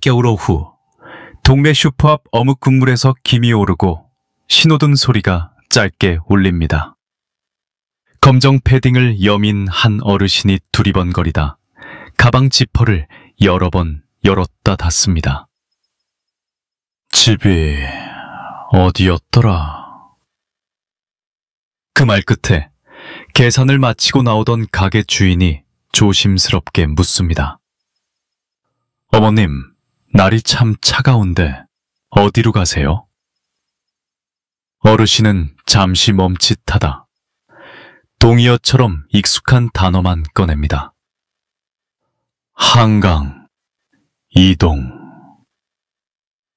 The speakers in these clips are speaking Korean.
늦겨울 오후 동네 슈퍼 앞 어묵 국물에서 김이 오르고 신호등 소리가 짧게 울립니다. 검정 패딩을 여민 한 어르신이 두리번거리다 가방 지퍼를 여러 번 열었다 닫습니다. 집이 어디였더라? 그 말 끝에 계산을 마치고 나오던 가게 주인이 조심스럽게 묻습니다. 어머님, 날이 참 차가운데 어디로 가세요? 어르신은 잠시 멈칫하다 동의어처럼 익숙한 단어만 꺼냅니다. 한강, 이동,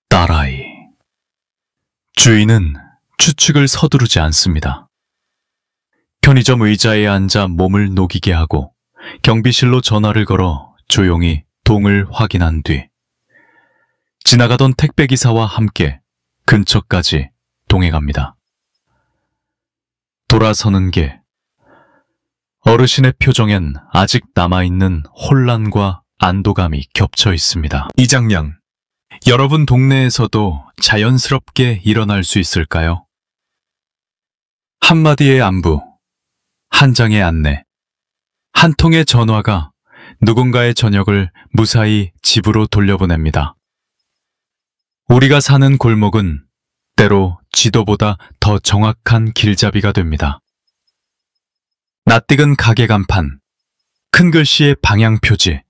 딸아이. 주인은 추측을 서두르지 않습니다. 편의점 의자에 앉아 몸을 녹이게 하고 경비실로 전화를 걸어 조용히 동을 확인한 뒤 지나가던 택배기사와 함께 근처까지 동행합니다. 돌아서는 길. 어르신의 표정엔 아직 남아있는 혼란과 안도감이 겹쳐 있습니다. 이 장면, 여러분 동네에서도 자연스럽게 일어날 수 있을까요? 한마디의 안부, 한 장의 안내, 한 통의 전화가 누군가의 저녁을 무사히 집으로 돌려보냅니다. 우리가 사는 골목은 때로 지도보다 더 정확한 길잡이가 됩니다. 낯익은 가게 간판, 큰 글씨의 방향표지,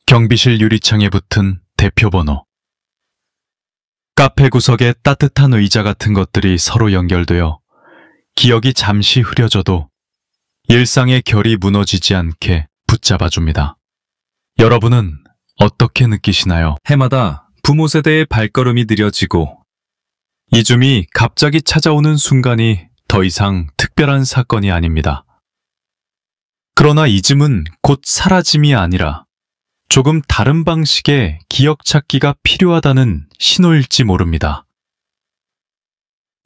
경비실 유리창에 붙은 대표번호, 카페 구석에 따뜻한 의자 같은 것들이 서로 연결되어 기억이 잠시 흐려져도 일상의 결이 무너지지 않게 붙잡아줍니다. 여러분은 어떻게 느끼시나요? 해마다 부모 세대의 발걸음이 느려지고 이즘이 갑자기 찾아오는 순간이 더 이상 특별한 사건이 아닙니다. 그러나 이즘은 곧 사라짐이 아니라 조금 다른 방식의 기억 찾기가 필요하다는 신호일지 모릅니다.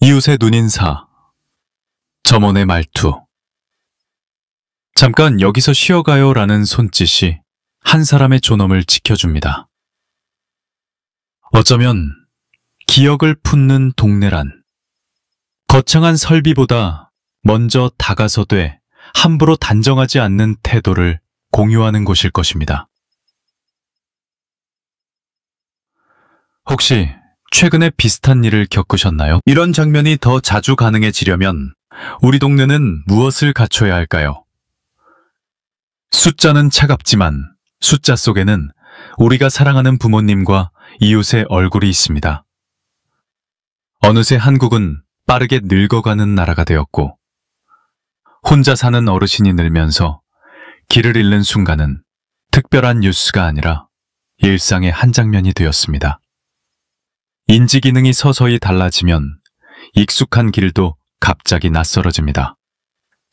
이웃의 눈인사, 점원의 말투, 잠깐 여기서 쉬어가요 라는 손짓이 한 사람의 존엄을 지켜줍니다. 어쩌면 기억을 품는 동네란 거창한 설비보다 먼저 다가서되 함부로 단정하지 않는 태도를 공유하는 곳일 것입니다. 혹시 최근에 비슷한 일을 겪으셨나요? 이런 장면이 더 자주 가능해지려면 우리 동네는 무엇을 갖춰야 할까요? 숫자는 차갑지만 숫자 속에는 우리가 사랑하는 부모님과 이웃의 얼굴이 있습니다. 어느새 한국은 빠르게 늙어가는 나라가 되었고 혼자 사는 어르신이 늘면서 길을 잃는 순간은 특별한 뉴스가 아니라 일상의 한 장면이 되었습니다. 인지 기능이 서서히 달라지면 익숙한 길도 갑자기 낯설어집니다.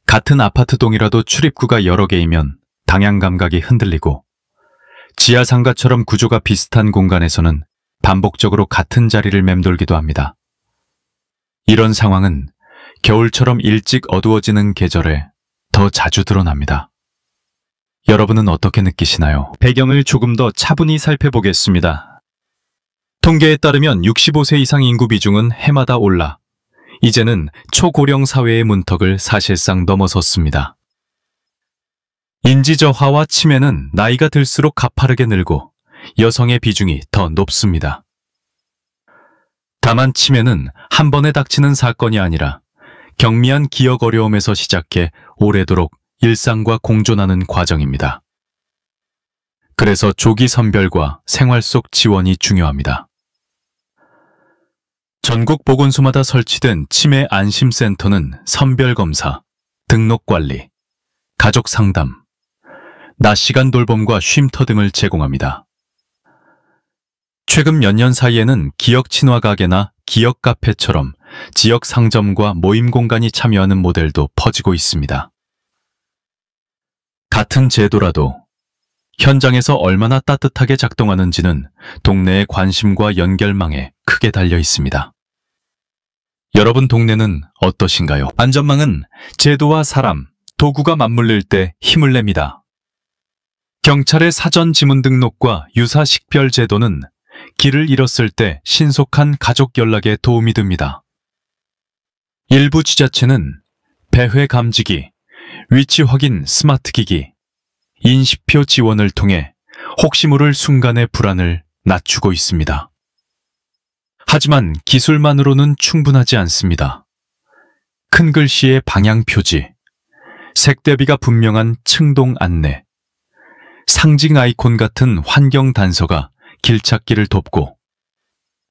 같은 아파트 동이라도 출입구가 여러 개이면 방향 감각이 흔들리고 지하상가처럼 구조가 비슷한 공간에서는 반복적으로 같은 자리를 맴돌기도 합니다. 이런 상황은 겨울처럼 일찍 어두워지는 계절에 더 자주 드러납니다. 여러분은 어떻게 느끼시나요? 배경을 조금 더 차분히 살펴보겠습니다. 통계에 따르면 65세 이상 인구 비중은 해마다 올라 이제는 초고령 사회의 문턱을 사실상 넘어섰습니다. 인지 저하와 치매는 나이가 들수록 가파르게 늘고 여성의 비중이 더 높습니다. 다만 치매는 한 번에 닥치는 사건이 아니라 경미한 기억 어려움에서 시작해 오래도록 일상과 공존하는 과정입니다. 그래서 조기 선별과 생활 속 지원이 중요합니다. 전국 보건소마다 설치된 치매 안심센터는 선별검사, 등록관리, 가족상담, 낮 시간 돌봄과 쉼터 등을 제공합니다. 최근 몇 년 사이에는 기억 친화 가게나 기억 카페처럼 지역 상점과 모임 공간이 참여하는 모델도 퍼지고 있습니다. 같은 제도라도 현장에서 얼마나 따뜻하게 작동하는지는 동네의 관심과 연결망에 크게 달려 있습니다. 여러분 동네는 어떠신가요? 안전망은 제도와 사람, 도구가 맞물릴 때 힘을 냅니다. 경찰의 사전 지문 등록과 유사 식별 제도는 길을 잃었을 때 신속한 가족 연락에 도움이 됩니다. 일부 지자체는 배회 감지기, 위치 확인 스마트 기기, 인식표 지원을 통해 혹시 모를 순간의 불안을 낮추고 있습니다. 하지만 기술만으로는 충분하지 않습니다. 큰 글씨의 방향 표지, 색 대비가 분명한 층동 안내, 상징 아이콘 같은 환경 단서가 길찾기를 돕고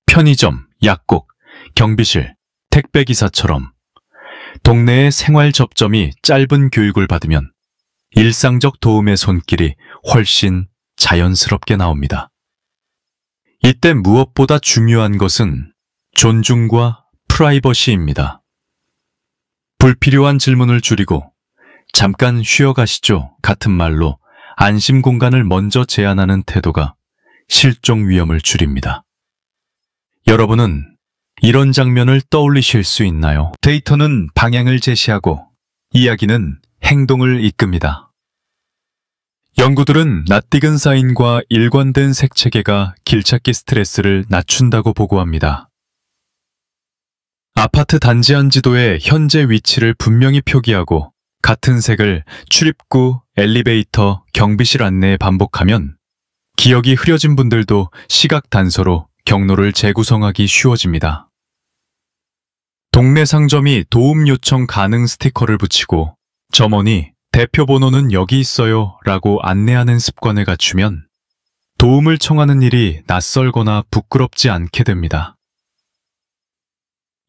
편의점, 약국, 경비실, 택배기사처럼 동네의 생활 접점이 짧은 교육을 받으면 일상적 도움의 손길이 훨씬 자연스럽게 나옵니다. 이때 무엇보다 중요한 것은 존중과 프라이버시입니다. 불필요한 질문을 줄이고 잠깐 쉬어가시죠 같은 말로 안심 공간을 먼저 제안하는 태도가 실종 위험을 줄입니다. 여러분은 이런 장면을 떠올리실 수 있나요? 데이터는 방향을 제시하고 이야기는 행동을 이끕니다. 연구들은 낯익은 사인과 일관된 색체계가 길찾기 스트레스를 낮춘다고 보고합니다. 아파트 단지 안 지도에 현재 위치를 분명히 표기하고 같은 색을 출입구, 엘리베이터, 경비실 안내에 반복하면 기억이 흐려진 분들도 시각 단서로 경로를 재구성하기 쉬워집니다. 동네 상점이 도움 요청 가능 스티커를 붙이고 점원이 대표 번호는 여기 있어요 라고 안내하는 습관을 갖추면 도움을 청하는 일이 낯설거나 부끄럽지 않게 됩니다.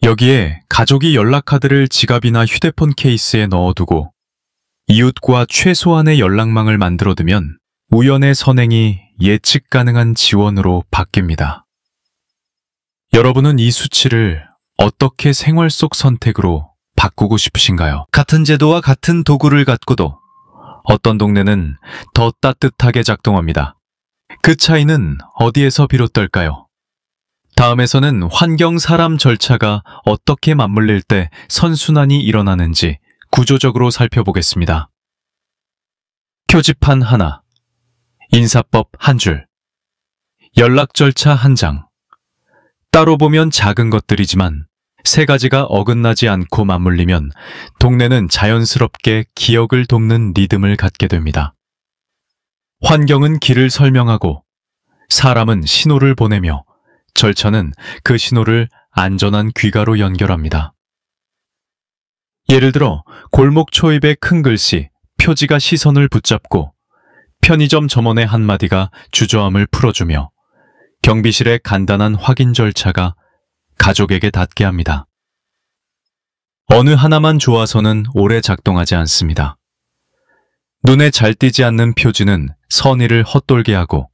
여기에 가족이 연락카드를 지갑이나 휴대폰 케이스에 넣어두고 이웃과 최소한의 연락망을 만들어두면 우연의 선행이 예측 가능한 지원으로 바뀝니다. 여러분은 이 수치를 어떻게 생활 속 선택으로 바꾸고 싶으신가요? 같은 제도와 같은 도구를 갖고도 어떤 동네는 더 따뜻하게 작동합니다. 그 차이는 어디에서 비롯될까요? 다음에서는 환경 사람 절차가 어떻게 맞물릴 때 선순환이 일어나는지 구조적으로 살펴보겠습니다. 표지판 하나, 인사법 한 줄, 연락 절차 한 장. 따로 보면 작은 것들이지만 세 가지가 어긋나지 않고 맞물리면 동네는 자연스럽게 기억을 돕는 리듬을 갖게 됩니다. 환경은 길을 설명하고 사람은 신호를 보내며 절차는 그 신호를 안전한 귀가로 연결합니다. 예를 들어 골목 초입의 큰 글씨, 표지가 시선을 붙잡고 편의점 점원의 한마디가 주저함을 풀어주며 경비실의 간단한 확인 절차가 가족에게 닿게 합니다. 어느 하나만 좋아서는 오래 작동하지 않습니다. 눈에 잘 띄지 않는 표지는 선의를 헛돌게 하고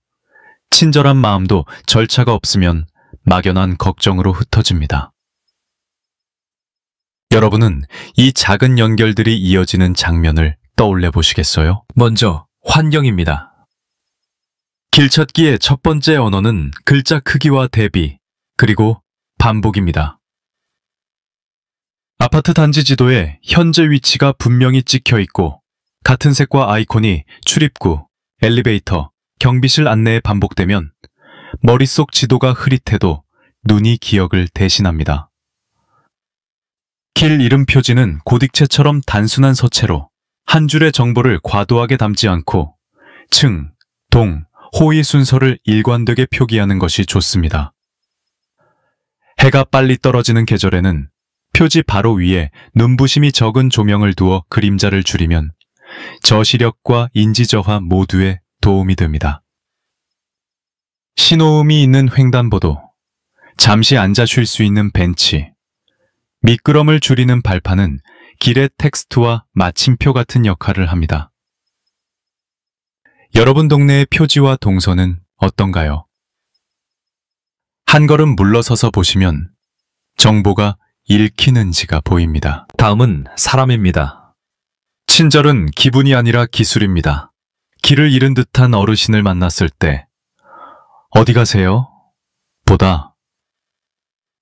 친절한 마음도 절차가 없으면 막연한 걱정으로 흩어집니다. 여러분은 이 작은 연결들이 이어지는 장면을 떠올려 보시겠어요? 먼저 환경입니다. 길찾기의 첫 번째 언어는 글자 크기와 대비, 그리고 반복입니다. 아파트 단지 지도에 현재 위치가 분명히 찍혀 있고 같은 색과 아이콘이 출입구, 엘리베이터, 경비실 안내에 반복되면 머릿속 지도가 흐릿해도 눈이 기억을 대신합니다. 길 이름 표지는 고딕체처럼 단순한 서체로 한 줄의 정보를 과도하게 담지 않고 층, 동, 호의 순서를 일관되게 표기하는 것이 좋습니다. 해가 빨리 떨어지는 계절에는 표지 바로 위에 눈부심이 적은 조명을 두어 그림자를 줄이면 저시력과 인지저하 모두에 도움이 됩니다. 신호음이 있는 횡단보도, 잠시 앉아 쉴 수 있는 벤치, 미끄럼을 줄이는 발판은 길의 텍스트와 마침표 같은 역할을 합니다. 여러분 동네의 표지와 동선은 어떤가요? 한 걸음 물러서서 보시면 정보가 읽히는지가 보입니다. 다음은 사람입니다. 친절은 기분이 아니라 기술입니다. 길을 잃은 듯한 어르신을 만났을 때 어디 가세요? 보다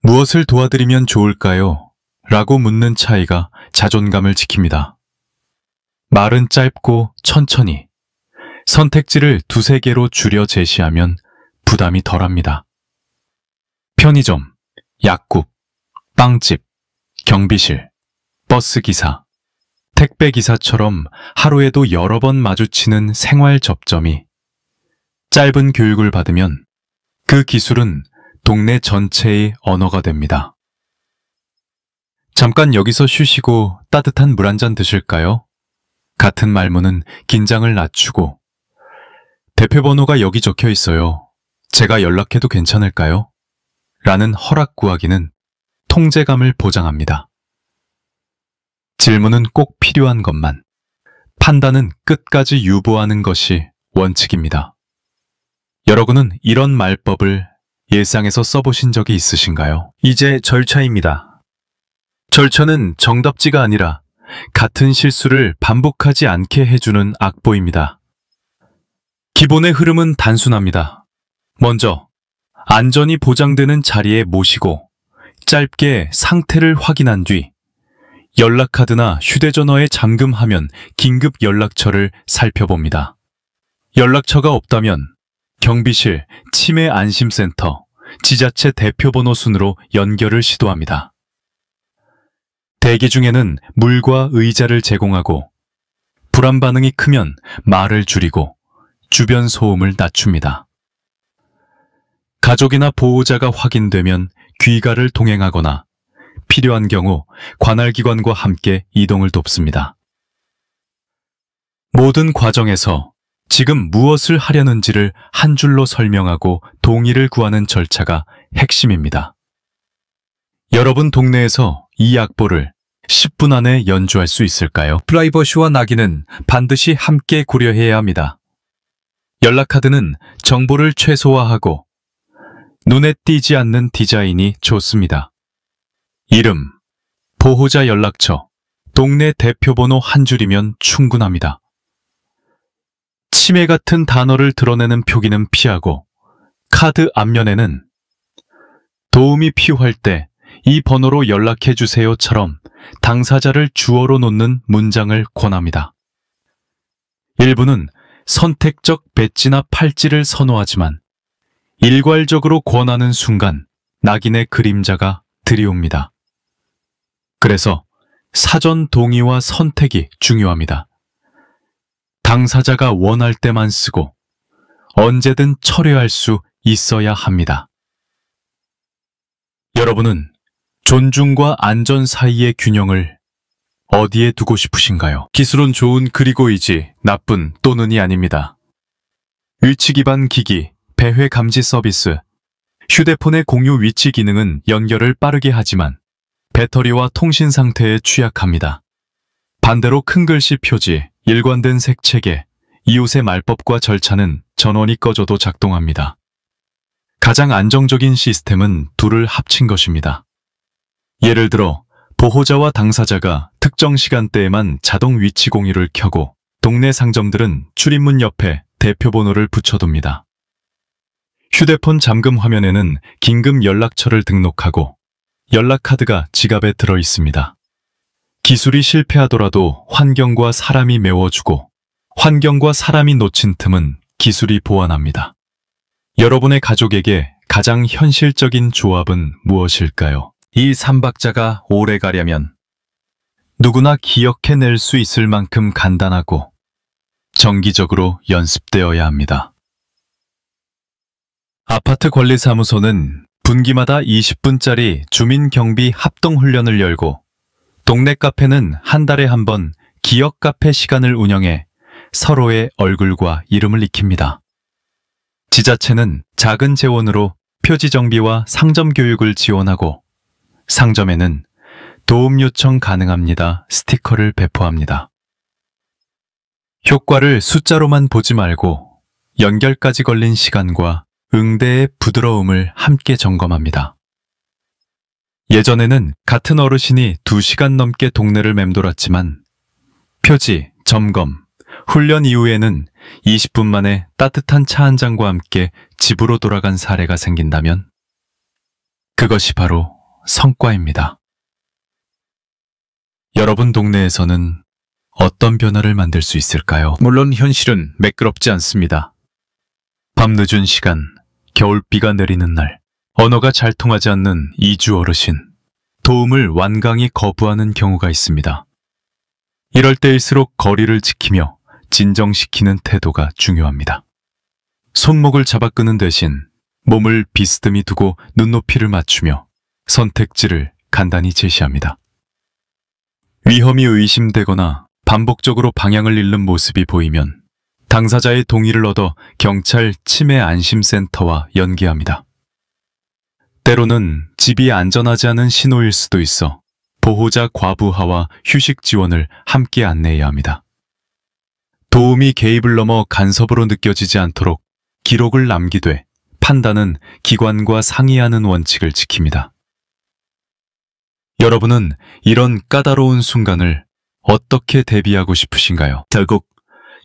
무엇을 도와드리면 좋을까요? 라고 묻는 차이가 자존감을 지킵니다. 말은 짧고 천천히 선택지를 두세 개로 줄여 제시하면 부담이 덜합니다. 편의점, 약국, 빵집, 경비실, 버스기사, 택배기사처럼 하루에도 여러 번 마주치는 생활 접점이 짧은 교육을 받으면 그 기술은 동네 전체의 언어가 됩니다. 잠깐 여기서 쉬시고 따뜻한 물 한 잔 드실까요? 같은 말문은 긴장을 낮추고 대표번호가 여기 적혀 있어요. 제가 연락해도 괜찮을까요? 라는 허락 구하기는 통제감을 보장합니다. 질문은 꼭 필요한 것만, 판단은 끝까지 유보하는 것이 원칙입니다. 여러분은 이런 말법을 일상에서 써보신 적이 있으신가요? 이제 절차입니다. 절차는 정답지가 아니라 같은 실수를 반복하지 않게 해주는 악보입니다. 기본의 흐름은 단순합니다. 먼저 안전이 보장되는 자리에 모시고 짧게 상태를 확인한 뒤 연락카드나 휴대전화에 잠금하면 긴급 연락처를 살펴봅니다. 연락처가 없다면 경비실, 치매안심센터, 지자체 대표번호 순으로 연결을 시도합니다. 대기 중에는 물과 의자를 제공하고 불안 반응이 크면 말을 줄이고 주변 소음을 낮춥니다. 가족이나 보호자가 확인되면 귀가를 동행하거나 필요한 경우 관할기관과 함께 이동을 돕습니다. 모든 과정에서 지금 무엇을 하려는지를 한 줄로 설명하고 동의를 구하는 절차가 핵심입니다. 여러분 동네에서 이 악보를 10분 안에 연주할 수 있을까요? 프라이버시와 낙인은 반드시 함께 고려해야 합니다. 연락카드는 정보를 최소화하고 눈에 띄지 않는 디자인이 좋습니다. 이름, 보호자 연락처, 동네 대표번호 한 줄이면 충분합니다. 치매 같은 단어를 드러내는 표기는 피하고 카드 앞면에는 도움이 필요할 때 이 번호로 연락해 주세요처럼 당사자를 주어로 놓는 문장을 권합니다. 일부는 선택적 배지나 팔찌를 선호하지만 일괄적으로 권하는 순간 낙인의 그림자가 들이옵니다. 그래서 사전 동의와 선택이 중요합니다. 당사자가 원할 때만 쓰고 언제든 철회할 수 있어야 합니다. 여러분은 존중과 안전 사이의 균형을 어디에 두고 싶으신가요? 기술은 좋은 그리고이지 나쁜 또는이 아닙니다. 위치 기반 기기, 배회 감지 서비스, 휴대폰의 공유 위치 기능은 연결을 빠르게 하지만 배터리와 통신 상태에 취약합니다. 반대로 큰 글씨 표지, 일관된 색체계, 이웃의 말법과 절차는 전원이 꺼져도 작동합니다. 가장 안정적인 시스템은 둘을 합친 것입니다. 예를 들어 보호자와 당사자가 특정 시간대에만 자동 위치 공유를 켜고 동네 상점들은 출입문 옆에 대표번호를 붙여둡니다. 휴대폰 잠금 화면에는 긴급 연락처를 등록하고 연락카드가 지갑에 들어있습니다. 기술이 실패하더라도 환경과 사람이 메워주고 환경과 사람이 놓친 틈은 기술이 보완합니다. 여러분의 가족에게 가장 현실적인 조합은 무엇일까요? 이 3박자가 오래 가려면 누구나 기억해낼 수 있을 만큼 간단하고 정기적으로 연습되어야 합니다. 아파트 관리사무소는 분기마다 20분짜리 주민경비 합동훈련을 열고 동네 카페는 한 달에 한 번 기억 카페 시간을 운영해 서로의 얼굴과 이름을 익힙니다. 지자체는 작은 재원으로 표지 정비와 상점 교육을 지원하고 상점에는 도움 요청 가능합니다 스티커를 배포합니다. 효과를 숫자로만 보지 말고 연결까지 걸린 시간과 응대의 부드러움을 함께 점검합니다. 예전에는 같은 어르신이 2시간 넘게 동네를 맴돌았지만 표지, 점검, 훈련 이후에는 20분 만에 따뜻한 차 한 잔과 함께 집으로 돌아간 사례가 생긴다면 그것이 바로 성과입니다. 여러분 동네에서는 어떤 변화를 만들 수 있을까요? 물론 현실은 매끄럽지 않습니다. 밤늦은 시간, 겨울비가 내리는 날, 언어가 잘 통하지 않는 이주 어르신, 도움을 완강히 거부하는 경우가 있습니다. 이럴 때일수록 거리를 지키며 진정시키는 태도가 중요합니다. 손목을 잡아 끄는 대신 몸을 비스듬히 두고 눈높이를 맞추며 선택지를 간단히 제시합니다. 위험이 의심되거나 반복적으로 방향을 잃는 모습이 보이면 당사자의 동의를 얻어 경찰 치매 안심센터와 연계합니다. 때로는 집이 안전하지 않은 신호일 수도 있어 보호자 과부하와 휴식 지원을 함께 안내해야 합니다. 도움이 개입을 넘어 간섭으로 느껴지지 않도록 기록을 남기되 판단은 기관과 상의하는 원칙을 지킵니다. 여러분은 이런 까다로운 순간을 어떻게 대비하고 싶으신가요? 결국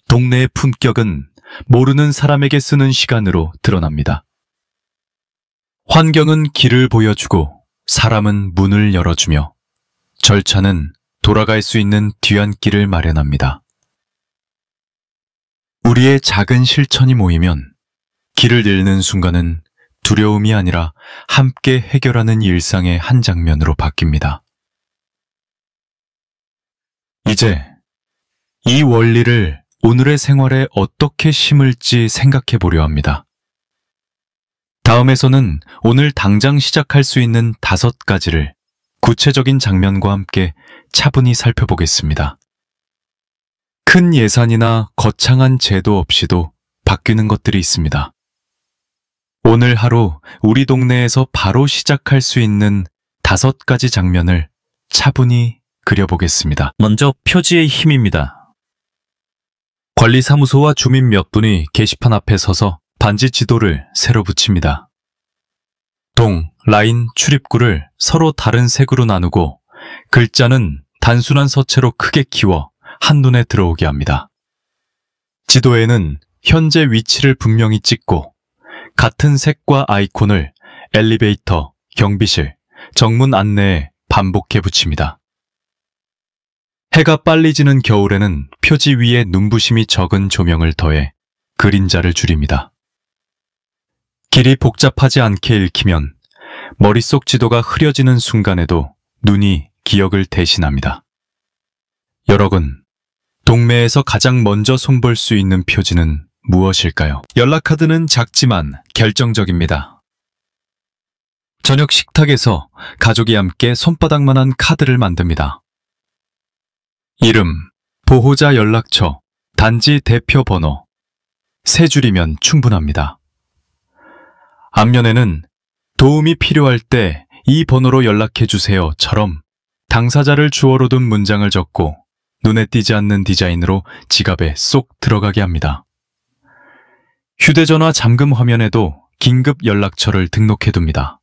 동네의 품격은 모르는 사람에게 쓰는 시간으로 드러납니다. 환경은 길을 보여주고 사람은 문을 열어주며 절차는 돌아갈 수 있는 뒤안길을 마련합니다. 우리의 작은 실천이 모이면 길을 잃는 순간은 두려움이 아니라 함께 해결하는 일상의 한 장면으로 바뀝니다. 이제 이 원리를 오늘의 생활에 어떻게 심을지 생각해 보려 합니다. 다음에서는 오늘 당장 시작할 수 있는 5가지를 구체적인 장면과 함께 차분히 살펴보겠습니다. 큰 예산이나 거창한 제도 없이도 바뀌는 것들이 있습니다. 오늘 하루 우리 동네에서 바로 시작할 수 있는 5가지 장면을 차분히 그려보겠습니다. 먼저 표지의 힘입니다. 관리사무소와 주민 몇 분이 게시판 앞에 서서 반지 지도를 새로 붙입니다. 동, 라인, 출입구를 서로 다른 색으로 나누고 글자는 단순한 서체로 크게 키워 한눈에 들어오게 합니다. 지도에는 현재 위치를 분명히 찍고 같은 색과 아이콘을 엘리베이터, 경비실, 정문 안내에 반복해 붙입니다. 해가 빨리 지는 겨울에는 표지 위에 눈부심이 적은 조명을 더해 그림자를 줄입니다. 길이 복잡하지 않게 읽히면 머릿속 지도가 흐려지는 순간에도 눈이 기억을 대신합니다. 여러분, 동네에서 가장 먼저 손볼 수 있는 표지는 무엇일까요? 연락카드는 작지만 결정적입니다. 저녁 식탁에서 가족이 함께 손바닥만한 카드를 만듭니다. 이름, 보호자 연락처, 단지 대표 번호, 3줄이면 충분합니다. 앞면에는 도움이 필요할 때 이 번호로 연락해주세요처럼 당사자를 주어로 둔 문장을 적고 눈에 띄지 않는 디자인으로 지갑에 쏙 들어가게 합니다. 휴대전화 잠금 화면에도 긴급 연락처를 등록해둡니다.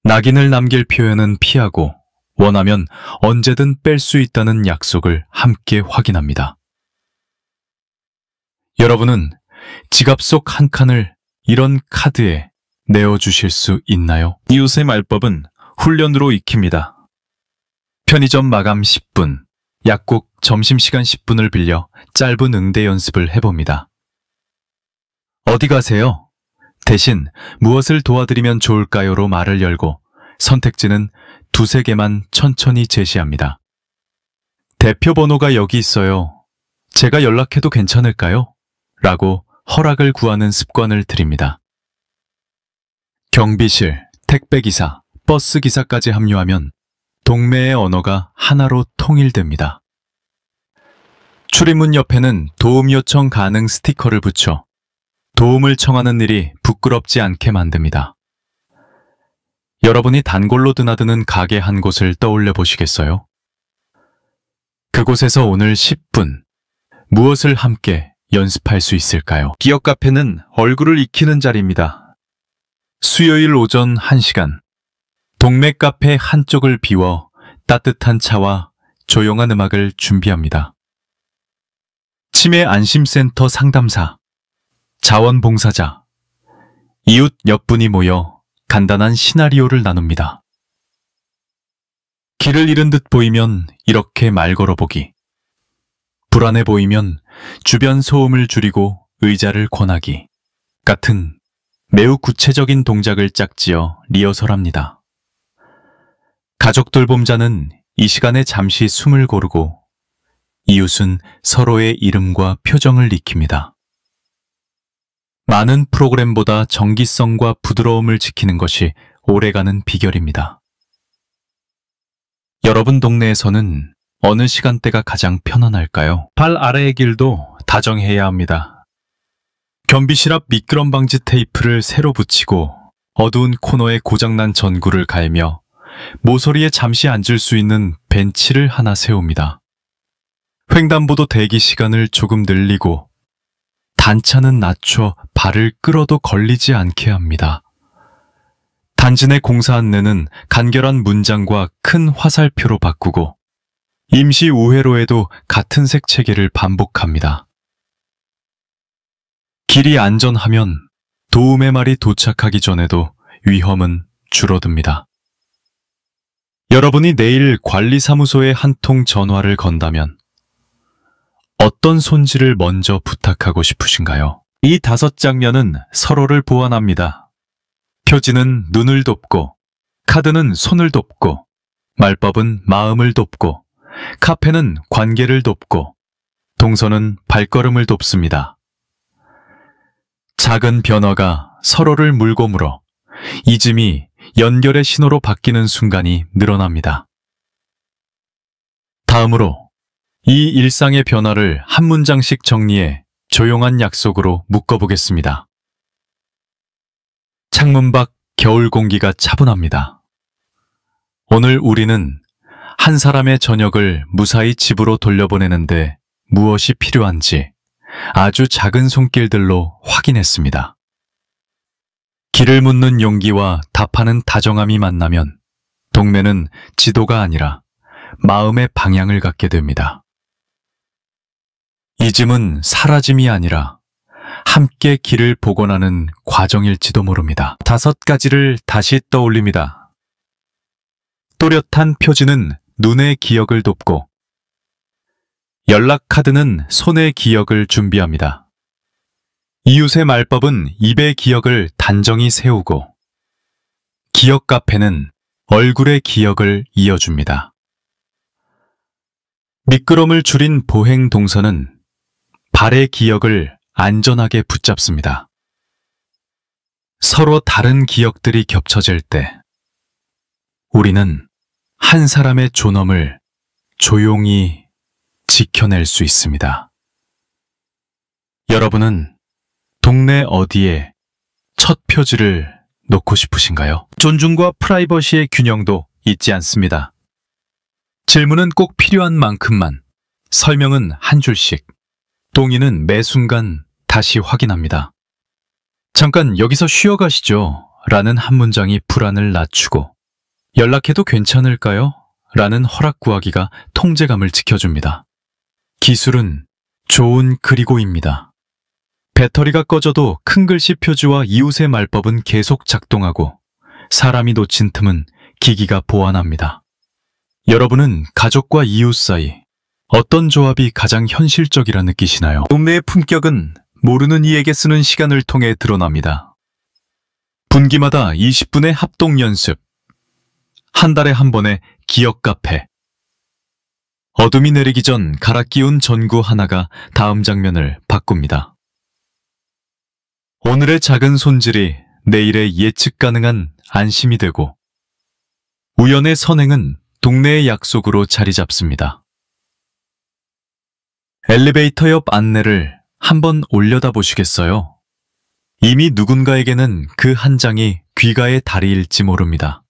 낙인을 남길 표현은 피하고 원하면 언제든 뺄 수 있다는 약속을 함께 확인합니다. 여러분은 지갑 속 한 칸을 이런 카드에 내어주실 수 있나요? 이웃의 말법은 훈련으로 익힙니다. 편의점 마감 10분, 약국 점심시간 10분을 빌려 짧은 응대 연습을 해봅니다. 어디 가세요? 대신 무엇을 도와드리면 좋을까요?로 말을 열고 선택지는 2-3개만 천천히 제시합니다. 대표 번호가 여기 있어요. 제가 연락해도 괜찮을까요? 라고 허락을 구하는 습관을 들입니다. 경비실, 택배기사, 버스기사까지 합류하면 동매의 언어가 하나로 통일됩니다. 출입문 옆에는 도움 요청 가능 스티커를 붙여 도움을 청하는 일이 부끄럽지 않게 만듭니다. 여러분이 단골로 드나드는 가게 한 곳을 떠올려 보시겠어요? 그곳에서 오늘 10분, 무엇을 함께 연습할 수 있을까요? 기업 카페는 얼굴을 익히는 자리입니다. 수요일 오전 1시간, 동네 카페 한쪽을 비워 따뜻한 차와 조용한 음악을 준비합니다. 치매 안심센터 상담사, 자원봉사자, 이웃 몇 분이 모여 간단한 시나리오를 나눕니다. 길을 잃은 듯 보이면 이렇게 말 걸어보기, 불안해 보이면 주변 소음을 줄이고 의자를 권하기 같은 매우 구체적인 동작을 짝지어 리허설합니다. 가족 돌봄자는 이 시간에 잠시 숨을 고르고 이웃은 서로의 이름과 표정을 익힙니다. 많은 프로그램보다 정기성과 부드러움을 지키는 것이 오래가는 비결입니다. 여러분 동네에서는 어느 시간대가 가장 편안할까요? 발 아래의 길도 다정해야 합니다. 변빛실 앞 미끄럼 방지 테이프를 새로 붙이고 어두운 코너에 고장난 전구를 갈며 모서리에 잠시 앉을 수 있는 벤치를 하나 세웁니다. 횡단보도 대기 시간을 조금 늘리고 단차는 낮춰 발을 끌어도 걸리지 않게 합니다. 단지 내 공사 안내는 간결한 문장과 큰 화살표로 바꾸고 임시 우회로에도 같은 색 체계를 반복합니다. 길이 안전하면 도움의 말이 도착하기 전에도 위험은 줄어듭니다. 여러분이 내일 관리사무소에 한 통 전화를 건다면 어떤 손질을 먼저 부탁하고 싶으신가요? 이 5장면은 서로를 보완합니다. 표지는 눈을 돕고, 카드는 손을 돕고, 말법은 마음을 돕고, 카페는 관계를 돕고, 동서는 발걸음을 돕습니다. 작은 변화가 서로를 물고 물어 잊음이 연결의 신호로 바뀌는 순간이 늘어납니다. 다음으로 이 일상의 변화를 한 문장씩 정리해 조용한 약속으로 묶어보겠습니다. 창문 밖 겨울 공기가 차분합니다. 오늘 우리는 한 사람의 저녁을 무사히 집으로 돌려보내는데 무엇이 필요한지 아주 작은 손길들로 확인했습니다. 길을 묻는 용기와 답하는 다정함이 만나면 동네는 지도가 아니라 마음의 방향을 갖게 됩니다. 잊음은 사라짐이 아니라 함께 길을 복원하는 과정일지도 모릅니다. 5가지를 다시 떠올립니다. 또렷한 표지는 눈의 기억을 돕고 연락 카드는 손의 기억을 준비합니다. 이웃의 말법은 입의 기억을 단정히 세우고 기억 카페는 얼굴의 기억을 이어줍니다. 미끄럼을 줄인 보행 동서는 발의 기억을 안전하게 붙잡습니다. 서로 다른 기억들이 겹쳐질 때 우리는 한 사람의 존엄을 조용히 지켜낼 수 있습니다. 여러분은 동네 어디에 첫 표지를 놓고 싶으신가요? 존중과 프라이버시의 균형도 잊지 않습니다. 질문은 꼭 필요한 만큼만, 설명은 한 줄씩, 동의는 매 순간 다시 확인합니다. 잠깐 여기서 쉬어가시죠 라는 한 문장이 불안을 낮추고 연락해도 괜찮을까요? 라는 허락 구하기가 통제감을 지켜줍니다. 기술은 좋은 그리고입니다. 배터리가 꺼져도 큰 글씨 표지와 이웃의 말법은 계속 작동하고 사람이 놓친 틈은 기기가 보완합니다. 여러분은 가족과 이웃 사이 어떤 조합이 가장 현실적이라 느끼시나요? 동네의 품격은 모르는 이에게 쓰는 시간을 통해 드러납니다. 분기마다 20분의 합동 연습, 한 달에 한 번의 기억 카페. 어둠이 내리기 전 갈아 끼운 전구 하나가 다음 장면을 바꿉니다. 오늘의 작은 손질이 내일의 예측 가능한 안심이 되고 우연의 선행은 동네의 약속으로 자리 잡습니다. 엘리베이터 옆 안내를 한번 올려다 보시겠어요? 이미 누군가에게는 그 한 장이 귀가의 다리일지 모릅니다.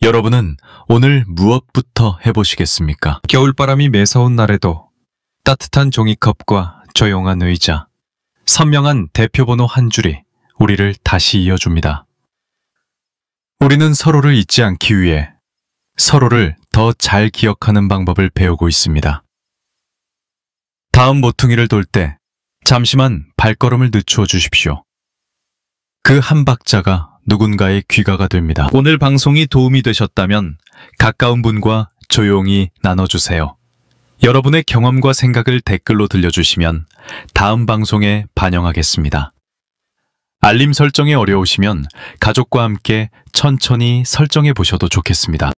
여러분은 오늘 무엇부터 해보시겠습니까? 겨울바람이 매서운 날에도 따뜻한 종이컵과 조용한 의자, 선명한 대표번호 한 줄이 우리를 다시 이어줍니다. 우리는 서로를 잊지 않기 위해 서로를 더 잘 기억하는 방법을 배우고 있습니다. 다음 모퉁이를 돌 때 잠시만 발걸음을 늦추어 주십시오. 그 한 박자가 누군가의 귀가가 됩니다. 오늘 방송이 도움이 되셨다면 가까운 분과 조용히 나눠주세요. 여러분의 경험과 생각을 댓글로 들려주시면 다음 방송에 반영하겠습니다. 알림 설정이 어려우시면 가족과 함께 천천히 설정해 보셔도 좋겠습니다.